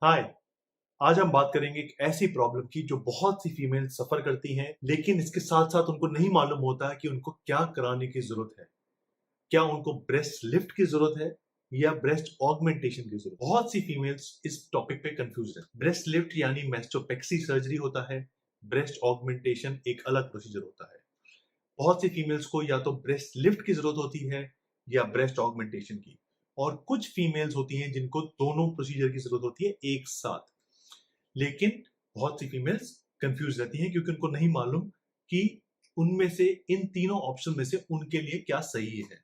हाय। आज हम बात करेंगे एक ऐसी प्रॉब्लम की जो बहुत सी फीमेल सफर करती हैं, लेकिन इसके साथ साथ उनको नहीं मालूम होता है कि उनको क्या कराने की जरूरत है। क्या उनको ब्रेस्ट लिफ्ट की जरूरत है या ब्रेस्ट ऑगमेंटेशन की जरूरत। बहुत सी फीमेल्स इस टॉपिक पे कंफ्यूज है। ब्रेस्ट लिफ्ट यानी मैस्टोपेक्सी सर्जरी होता है, ब्रेस्ट ऑगमेंटेशन एक अलग प्रोसीजर होता है। बहुत सी फीमेल्स को या तो ब्रेस्ट लिफ्ट की जरूरत होती है या ब्रेस्ट ऑगमेंटेशन की, और कुछ फीमेल्स होती हैं जिनको दोनों प्रोसीजर की जरूरत होती है एक साथ। लेकिन बहुत सी फीमेल्स कंफ्यूज रहती हैं क्योंकि उनको नहीं मालूम कि उनमें से इन तीनों ऑप्शन में से उनके लिए क्या सही है।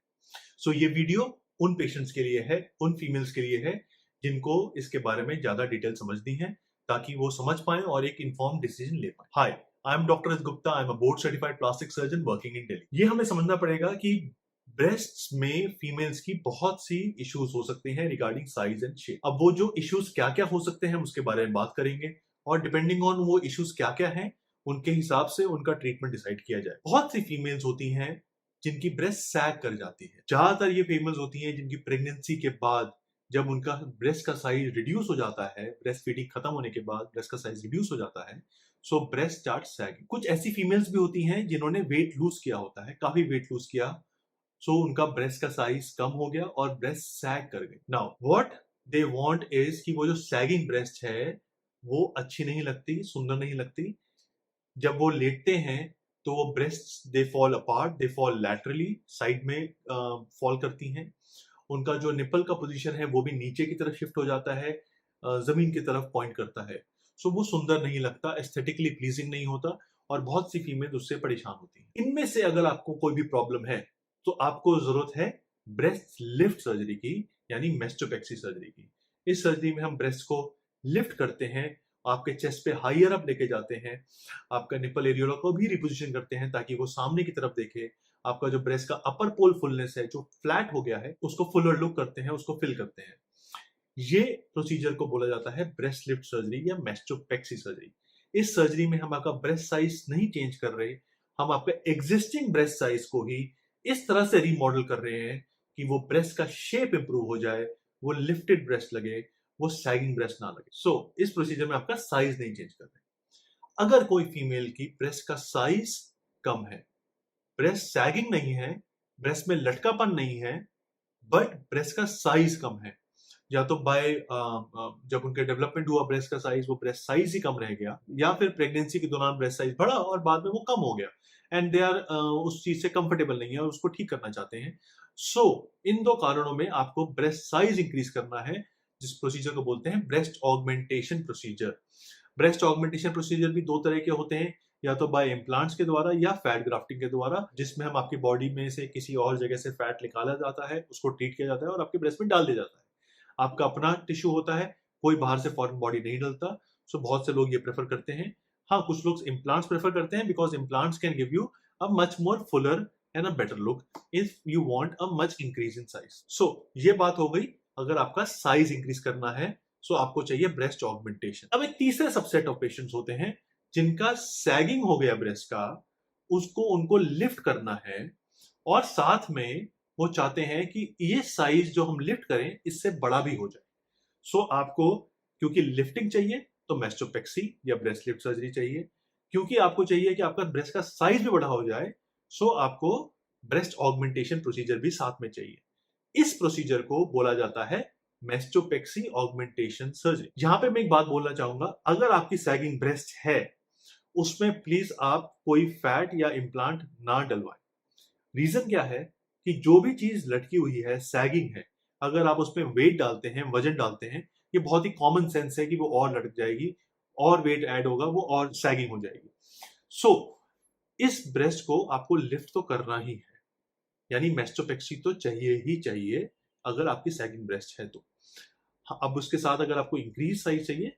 ये वीडियो उन पेशेंट्स के लिए है, उन फीमेल्स के लिए है जिनको इसके बारे में ज्यादा डिटेल समझनी है, ताकि वो समझ पाए और एक इन्फॉर्म डिसीजन ले पाए। Hi, I am doctor S Gupta. I am a board certified plastic surgeon working in Delhi. ये हमें समझना पड़ेगा कि ब्रेस्ट्स में फीमेल्स की बहुत सी इश्यूज हो सकते हैं रिगार्डिंग साइज एंड शेप। अब वो जो इश्यूज क्या क्या हो सकते हैं उसके बारे में बात करेंगे, और डिपेंडिंग ऑन वो इश्यूज क्या क्या हैं उनके हिसाब से उनका ट्रीटमेंट डिसाइड किया जाए। बहुत सी फीमेल्स होती हैं जिनकी ब्रेस्ट सैग कर जाती है। ज्यादातर ये फीमेल्स होती हैं जिनकी प्रेगनेंसी के बाद जब उनका ब्रेस्ट का साइज रिड्यूस हो जाता है, ब्रेस्ट फीडिंग खत्म होने के बाद ब्रेस्ट का साइज रिड्यूस हो जाता है, सो ब्रेस्ट स्टार्ट सैगिंग। कुछ ऐसी फीमेल्स भी होती हैं जिन्होंने वेट लूज किया होता है, काफी वेट लूज किया, सो उनका ब्रेस्ट का साइज कम हो गया और ब्रेस्ट सैग कर गई। Now what they want is कि वो जो सैगिंग ब्रेस्ट है वो अच्छी नहीं लगती, सुंदर नहीं लगती। जब वो लेटते हैं तो वो breast they fall apart, they fall laterally, side में फॉल करती हैं। उनका जो निपल का पोजीशन है वो भी नीचे की तरफ शिफ्ट हो जाता है, जमीन की तरफ पॉइंट करता है। वो सुंदर नहीं लगता, एस्थेटिकली प्लीजिंग नहीं होता, और बहुत सी फीमेल उससे परेशान होती हैं। इनमें से अगर आपको कोई भी प्रॉब्लम है तो आपको जरूरत है ब्रेस्ट लिफ्ट सर्जरी की, यानी मेस्टोपेक्सी सर्जरी की। इस सर्जरी में हम ब्रेस्ट को लिफ्ट करते हैं, आपके चेस्ट पे हाइयर अप लेके जाते हैं, आपका निपल एरियोला को भी रिपोजिशन करते हैं ताकि वो सामने की तरफ देखे। आपका जो ब्रेस्ट का अपर पोल फुलनेस है जो फ्लैट हो गया है उसको फुलर लुक करते हैं, उसको फिल करते हैं। ये प्रोसीजर को बोला जाता है ब्रेस्ट लिफ्ट सर्जरी या मैस्टोपेक्सी सर्जरी। इस सर्जरी में हम आपका ब्रेस्ट साइज नहीं चेंज कर रहे, हम आपका एग्जिस्टिंग ब्रेस्ट साइज को ही इस तरह से रीमॉडल कर रहे हैं कि वो ब्रेस्ट का शेप इंप्रूव हो जाए, वो लिफ्टेड ब्रेस्ट लगे, वो सैगिंग ब्रेस्ट ना लगे। इस प्रोसीजर में आपका साइज नहीं चेंज कर रहे। अगर कोई फीमेल की ब्रेस्ट का साइज कम है, ब्रेस्ट सैगिंग नहीं है, ब्रेस्ट में लटकापन नहीं है, बट ब्रेस्ट का साइज कम है, या तो बाय जब उनके डेवलपमेंट हुआ ब्रेस्ट का साइज, वो ब्रेस्ट साइज ही कम रह गया, या फिर प्रेगनेंसी के दौरान ब्रेस्ट साइज बढ़ा और बाद में वो कम हो गया, एंड दे आर उस चीज से कंफर्टेबल नहीं है और उसको ठीक करना चाहते हैं। इन दो कारणों में आपको ब्रेस्ट साइज इंक्रीज करना है, जिस प्रोसीजर को बोलते हैं breast augmentation procedure. Breast augmentation procedure भी दो तरह के होते हैं, या तो बाय इम्प्लांट्स के द्वारा या फैट ग्राफ्टिंग के द्वारा, जिसमें हम आपकी बॉडी में से किसी और जगह से फैट निकाला जाता है, उसको ट्रीट किया जाता है और आपके ब्रेस्ट में डाल दिया जाता है। आपका अपना टिश्यू होता है, कोई बाहर से फॉरेन बॉडी नहीं डलता। बहुत से लोग ये प्रेफर करते हैं। हाँ, कुछ लोग इम्प्लांट्स प्रेफर करते हैं because implants can give you a much more Fuller and a better look if you want a much increase in size. ये बात हो गई अगर आपका साइज इंक्रीज करना है, आपको चाहिए ब्रेस्ट ऑगमेंटेशन। अब एक तीसरे सबसेट ऑफ पेशेंट्स होते हैं जिनका सैगिंग हो गया ब्रेस्ट का, उसको उनको लिफ्ट करना है, और साथ में वो चाहते हैं कि ये साइज जो हम लिफ्ट करें इससे बड़ा भी हो जाए। आपको क्योंकि लिफ्टिंग चाहिए तो मैस्टोपेक्सी या ब्रेस्ट लिफ्ट सर्जरी चाहिए। क्योंकि आपको चाहिए कि आपका ब्रेस्ट का साइज भी बड़ा हो जाए, आपको ब्रेस्ट ऑगमेंटेशन प्रोसीजर भी साथ में चाहिए। इस प्रोसीजर को बोला जाता है मैस्टोपेक्सी ऑगमेंटेशन सर्जरी। यहां पे मैं एक बात बोलना चाहूंगा, अगर आपकी सैगिंग ब्रेस्ट है उसमें प्लीज आप कोई फैट या इम्प्लांट ना डलवाएं। रीजन क्या है कि जो भी चीज लटकी हुई है, सैगिंग है, अगर आप उसमें वेट डालते हैं, वजन डालते हैं, ये बहुत ही कॉमन सेंस है कि वो और लटक जाएगी, और वेट ऐड होगा, वो और सैगिंग हो जाएगी। सो इस ब्रेस्ट को आपको लिफ्ट तो करना ही है, यानी मैस्टोपेक्सी तो चाहिए ही चाहिए अगर आपकी सैगिंग ब्रेस्ट है तो। हाँ, अब उसके साथ अगर आपको इंक्रीज साइज चाहिए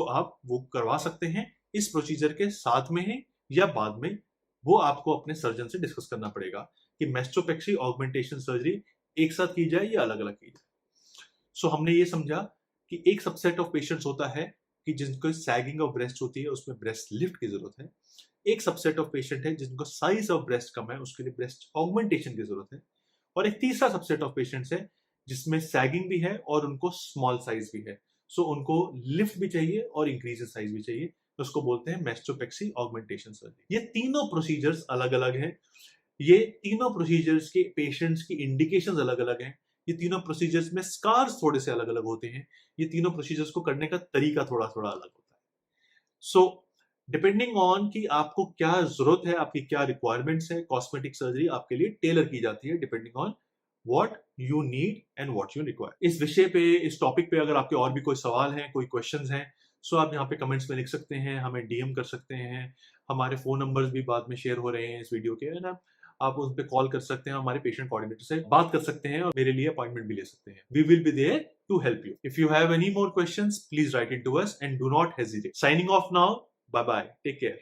आप वो करवा सकते हैं, इस प्रोसीजर के साथ में है या बाद में, वो आपको अपने सर्जन से डिस्कस करना पड़ेगा कि मैस्टोपेक्सी ऑगमेंटेशन सर्जरी एक साथ की जाए या अलग अलग की जाए। हमने ये समझा कि एक सबसेट ऑफ पेशेंट्स होता है कि जिनको सैगिंग ऑफ ब्रेस्ट होती है, उसमें ब्रेस्ट लिफ्ट की जरूरत है। एक सबसेट ऑफ पेशेंट है जिनको साइज ऑफ ब्रेस्ट कम है, उसके लिए ब्रेस्ट ऑगमेंटेशन की जरूरत है। और एक तीसरा सबसेट ऑफ पेशेंट्स है जिसमें सैगिंग भी है और उनको स्मॉल साइज भी है, सो उनको लिफ्ट भी चाहिए और इंक्रीज इन साइज भी चाहिए, तो उसको बोलते हैं मैस्टोपेक्सी ऑगमेंटेशन सर्जरी। ये तीनों प्रोसीजर्स अलग अलग हैं, ये तीनों प्रोसीजर्स के पेशेंट्स की इंडिकेशंस अलग अलग हैं, ये तीनों प्रोसीजर्स में स्कार्स थोड़े से अलग अलग होते हैं, ये तीनों प्रोसीजर्स को करने का तरीका थोड़ा थोड़ा अलग होता है। सो डिपेंडिंग ऑन कि आपको क्या जरूरत है, आपकी क्या रिक्वायरमेंट्स है, कॉस्मेटिक सर्जरी आपके लिए टेलर की जाती है depending on what you need and what you require. इस विषय पे, इस टॉपिक पे अगर आपके और भी कोई सवाल हैं, कोई क्वेश्चंस हैं, सो आप यहाँ पे कमेंट्स में लिख सकते हैं, हमें डीएम कर सकते हैं। हमारे फोन नंबर्स भी बाद में शेयर हो रहे हैं इस वीडियो के, है ना, आप उन पे कॉल कर सकते हैं, हमारे पेशेंट कोऑर्डिनेटर से बात कर सकते हैं और मेरे लिए अपॉइंटमेंट भी ले सकते हैं। We will be there to help you. If you have any more questions, please write it to us and do not hesitate. Signing off now, bye bye, take care.